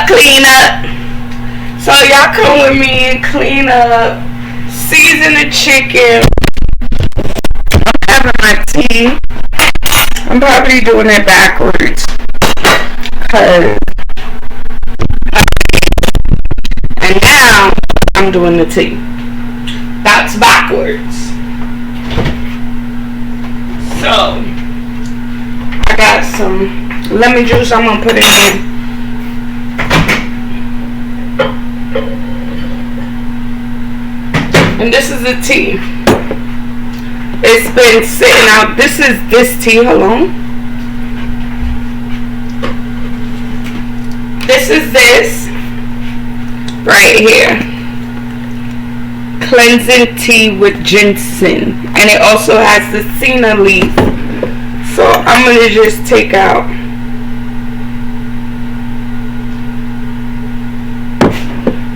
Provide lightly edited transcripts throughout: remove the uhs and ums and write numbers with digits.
clean up. So y'all come with me and clean up, season the chicken. I'm having my tea. I'm probably doing it backwards. And now I'm doing the tea. That's backwards. So I got some lemon juice I'm gonna put in here. And this is the tea. It's been sitting out. This is this tea. Hold on. This is this right here. Cleansing tea with ginseng. And it also has the senna leaf. So I'm going to just take out.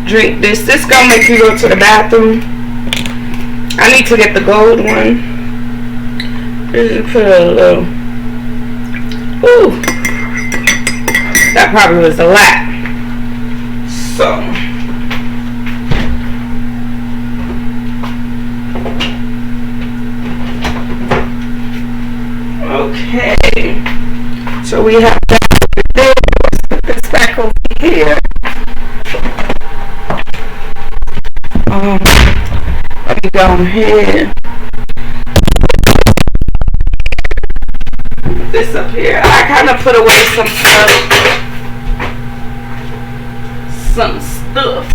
Drink this. This gonna make you go to the bathroom. I need to get the gold one. Just put a little. Ooh. That probably was a lot. So. Okay. So we have that there. Let's put this back over here. Let me go ahead. This up here. I kind of put away some stuff.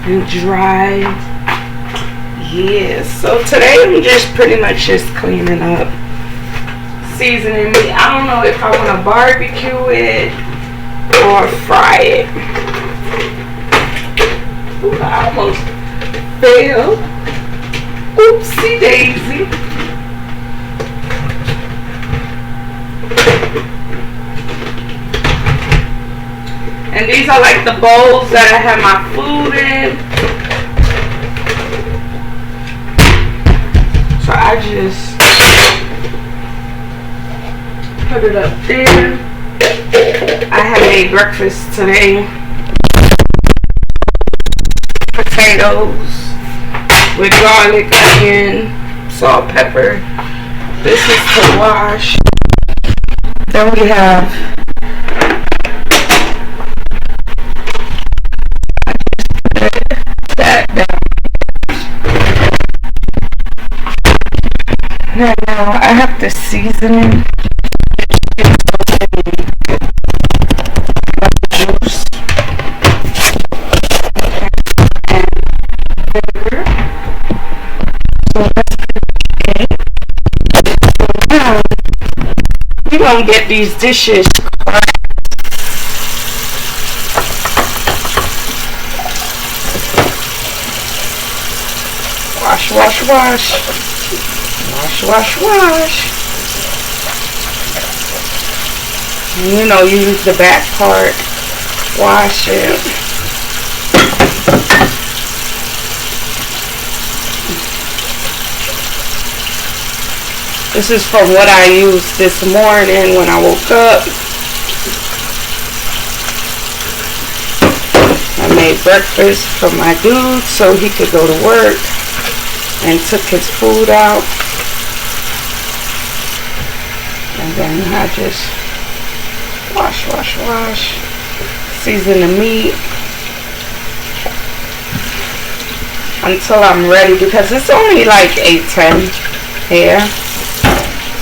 And dry. Yeah, so today I'm just pretty much just cleaning up, seasoning meat. I don't know if I want to barbecue it or fry it. Ooh, I almost failed. Oopsie daisy. And these are like the bowls that I have my food in. So I just put it up there. I had made breakfast today. Potatoes with garlic, onion, salt, pepper. This is to wash. Then we have that down. Now I have to season it. Juice and vinegar. So that's it. So now we're gonna get these dishes cracked. Wash, wash, wash. Wash, wash, wash. You know, use the back part. Wash it. This is from what I used this morning when I woke up. I made breakfast for my dude so he could go to work and took his food out. And then I just wash, wash, wash. Season the meat until I'm ready because it's only like 8:10 here.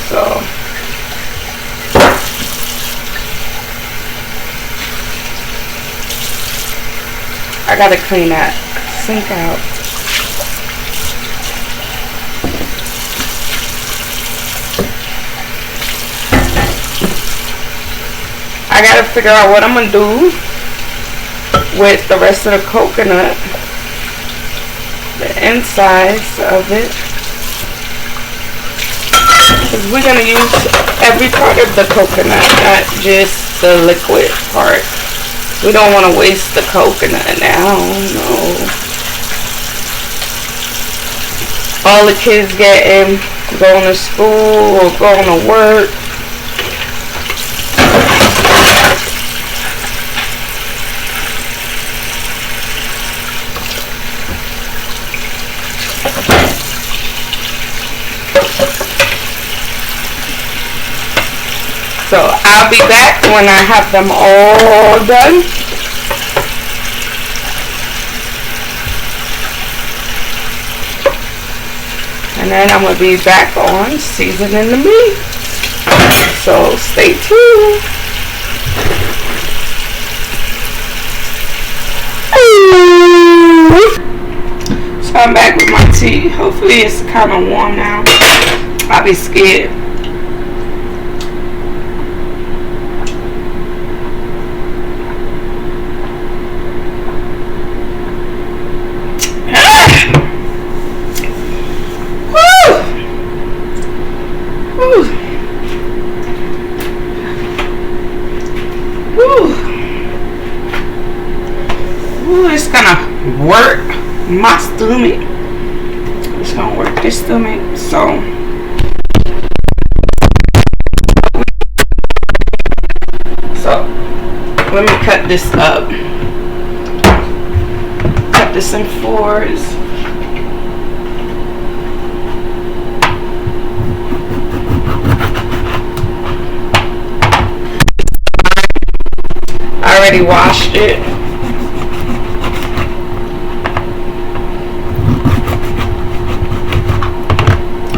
So I gotta clean that sink out. I gotta figure out what I'm gonna do with the rest of the coconut, the insides of it, because we're gonna use every part of the coconut, not just the liquid part. We don't want to waste the coconut now. No. All the kids getting going to school or going to work. So I'll be back when I have them all done. And then I'm going to be back on seasoning the meat. So stay tuned. So I'm back with my tea. Hopefully it's kind of warm now. I'll be scared. It's gonna work my stomach. It's gonna work this stomach. So let me cut this up. Cut this in fours. I already washed it.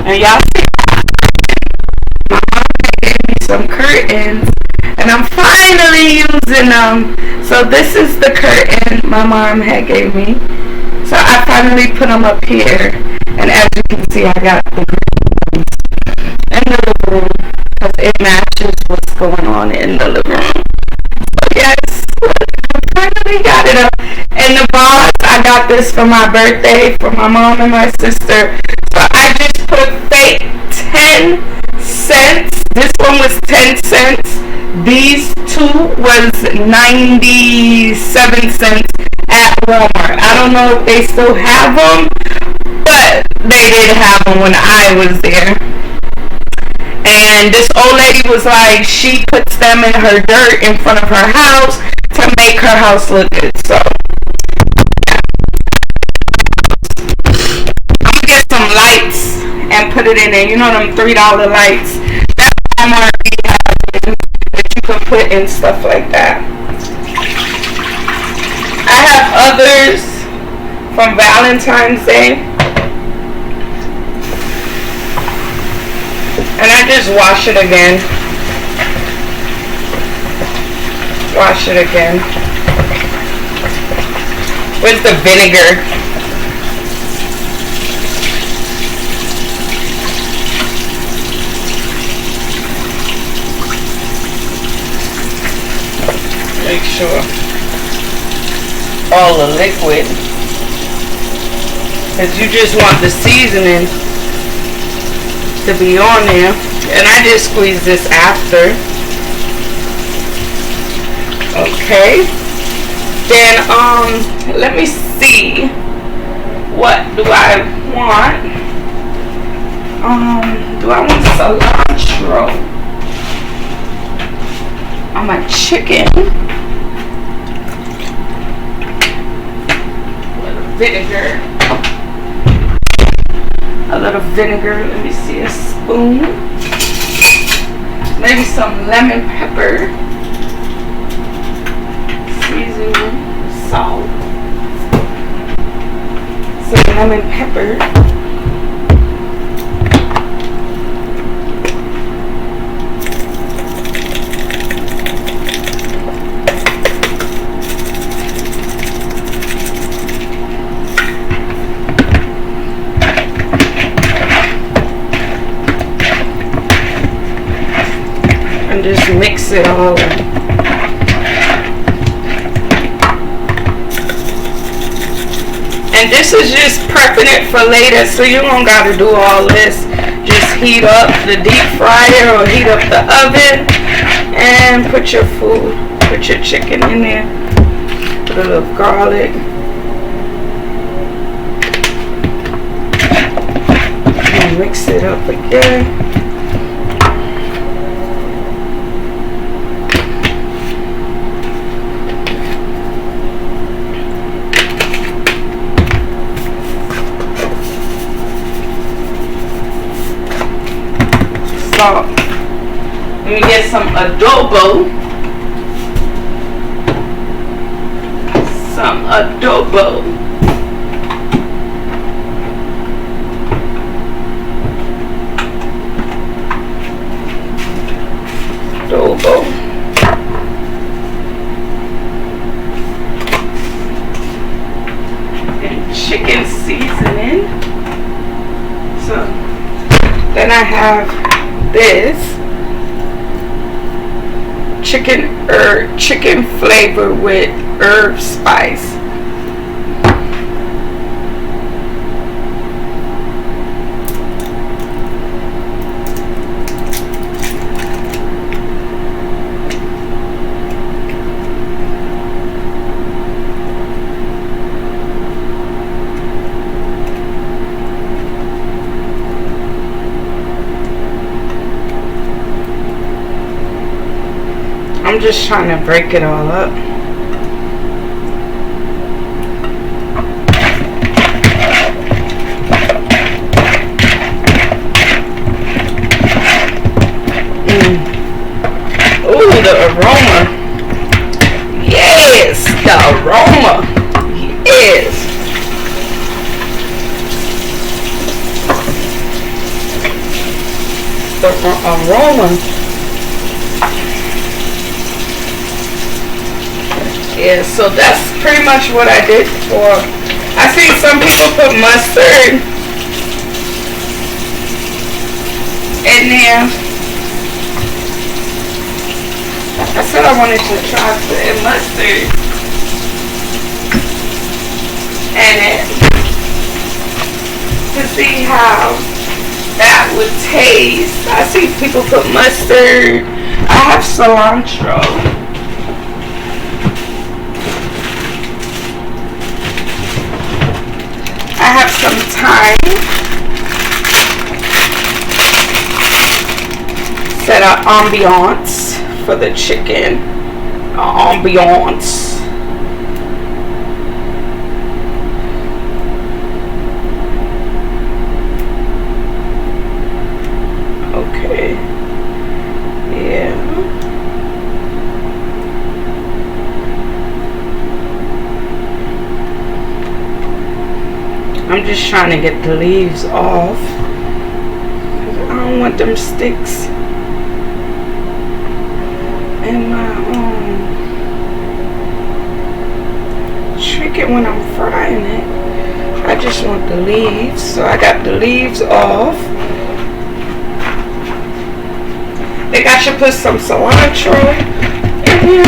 And y'all see, my mom gave me some curtains, and I'm finally using them. So this is the curtain my mom had gave me. So I finally put them up here, and as you can see, I got the curtains in the living room because it matches what's going on in the living room. So yes, I finally got it up. And the box, I got this for my birthday for my mom and my sister. So I just put fake 10 cents. This one was 10 cents. These two was 97 cents at Walmart. I don't know if they still have them, but they did have them when I was there. And this old lady was like, she puts them in her dirt in front of her house to make her house look good. So I'm gonna get some lights and put it in there. You know them $3 lights that Walmart has that you can put in stuff like that. I have others from Valentine's Day, and I just wash it again. Wash it again. Where's the vinegar? Make sure all the liquid, because you just want the seasoning to be on there. And I just squeeze this after. Okay, then let me see, what do I want? Do I want cilantro on my chicken? Vinegar, a little vinegar. Let me see, a spoon. Maybe some lemon pepper, seasoning, salt, some lemon pepper. Just mix it all up. And this is just prepping it for later, so you don't gotta do all this. Just heat up the deep fryer or heat up the oven and put your food, put your chicken in there. Put a little garlic. And mix it up again. Salt. Let me get some adobo. Some adobo. Adobo. And chicken seasoning. So then I have this chicken flavor with herb spice. I'm just trying to break it all up. Ooh, the aroma. Yes, the aroma. Yes. The aroma. Yeah, so that's pretty much what I did for. I see some people put mustard in there. I said I wanted to try putting mustard in it to see how that would taste. I see people put mustard. I have cilantro. I have some thyme. Set an ambiance for the chicken. Ambiance. Okay. Yeah. I'm just trying to get the leaves off. I don't want them sticks in my trick it when I'm frying it. I just want the leaves. So I got the leaves off. I think I should put some cilantro in here.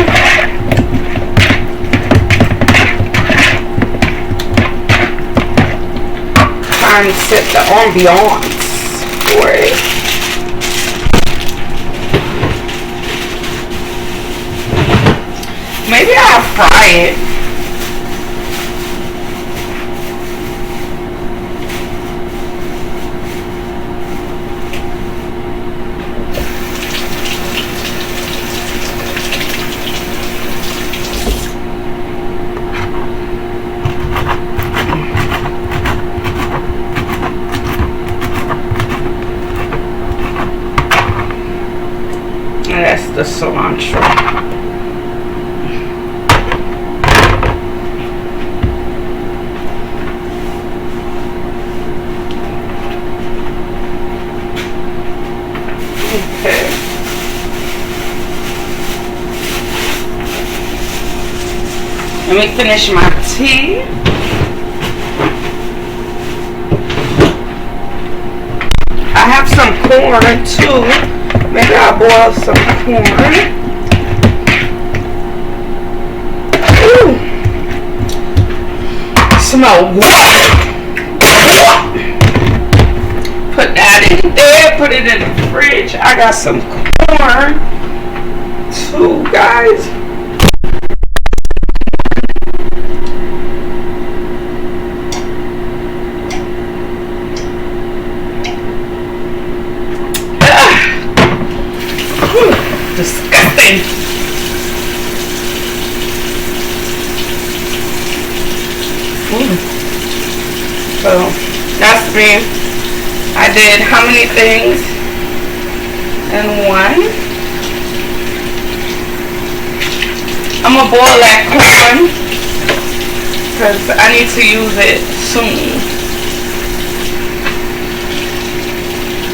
Trying to set the ambiance for it. Maybe I'll fry it. That's the cilantro. Okay. Let me finish my tea. I have some corn too. Maybe I'll boil some corn. Ooh. Smell water. Put that in there. Put it in the fridge. I got some corn too, guys. cooking. So that's me. I did how many things in one? I'm gonna boil that corn because I need to use it soon.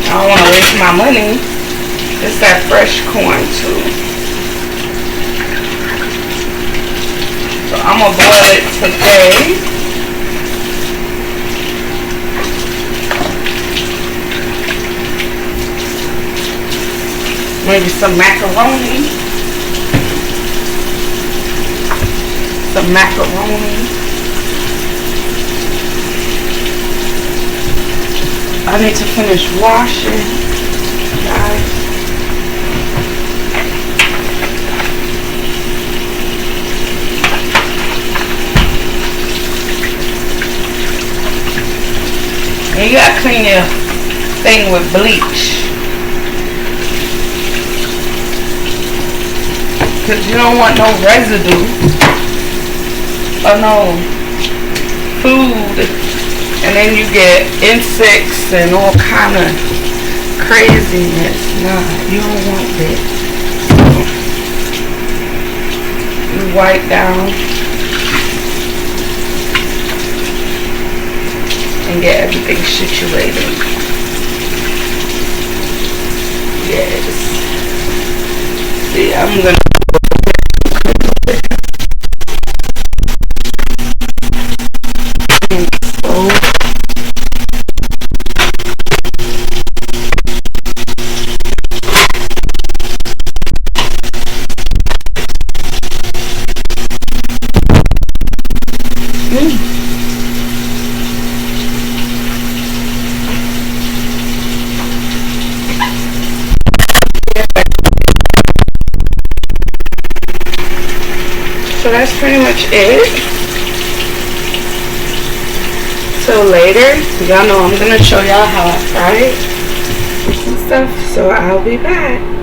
I don't want to waste my money. It's that fresh corn too. So I'm gonna boil it today. Maybe some macaroni. Some macaroni. I need to finish washing, guys. And you gotta clean your thing with bleach. Because you don't want no residue or no food. And then you get insects and all kind of craziness. Nah, you don't want that. You wipe down and get everything situated. Yes. See, I'm gonna so that's pretty much it. So later, y'all know I'm gonna show y'all how I fry it and stuff. So I'll be back.